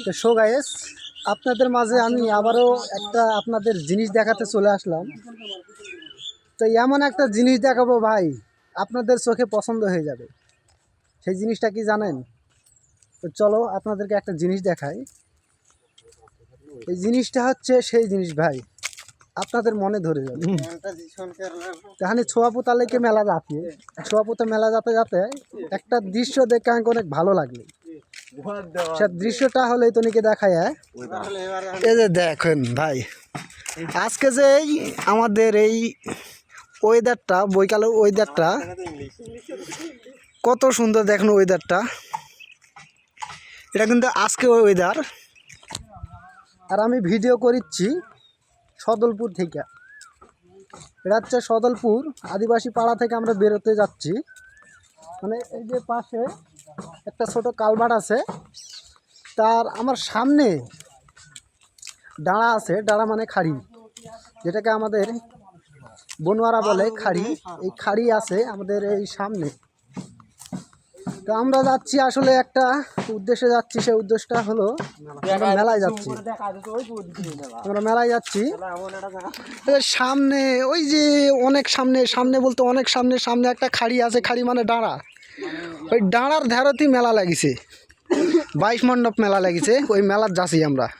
তো so guys, আপনাদের মাঝে আমি আবারও একটা আপনাদের জিনিস দেখাতে চলে আসলাম। তো এমন একটা জিনিস দেখাবো ভাই, আপনাদের চোখে পছন্দ হয়ে যাবে। সেই জিনিসটা কি জানেন? তো চলো আপনাদেরকে একটা জিনিস দেখাই। এই জিনিসটা হচ্ছে সেই জিনিস ভাই, আপনাদের মনে ধরে যাবে। তাহলে ছোয়াপোতা লেকে মেলা যাচ্ছে, ছোয়াপোতা মেলা যাতে যাতে একটা দৃশ্য দেখে আমাকে অনেক ভালো লাগলো। সে দৃশ্যটা হলে তোনিকে দেখায়। এই যে দেখেন ভাই, আজকে যে আমাদের এই ওয়েদারটা, বৈকালের ওয়েদারটা কত সুন্দর, দেখুন ওয়েদারটা। এটা কিন্তু আজকে ওয়েদার। আর আমি ভিডিও করছি সদলপুর থেকে। এটা হচ্ছে সদলপুর আদিবাসী পাড়া থেকে আমরা বেরোতে যাচ্ছি। মানে এই যে পাশে একটা ছোট কালভার্ট আছে, তার আমার সামনে ডাঁড়া আছে। ডাঁড়া মানে খাড়ি, যেটাকে আমাদের বনোয়ারা বলে খাড়ি। এই খাড়ি আছে আমাদের এই সামনে। তো আমরা যাচ্ছি আসলে একটা উদ্দেশ্যে যাচ্ছি। সেই উদ্দেশ্যটা হলো আমরা মেলায় যাচ্ছি। আমরা মেলায় যাচ্ছি সামনে, ওই যে অনেক সামনে, সামনে বলতে অনেক সামনে, সামনে একটা খাড়ি আছে। খাড়ি মানে ডাঁড়া। ওই ডাঁড়ার ধারতেই মেলা লাগিছে, 22 মণ্ডপ মেলা লাগিছে। ওই মেলার যাচ্ছি আমরা।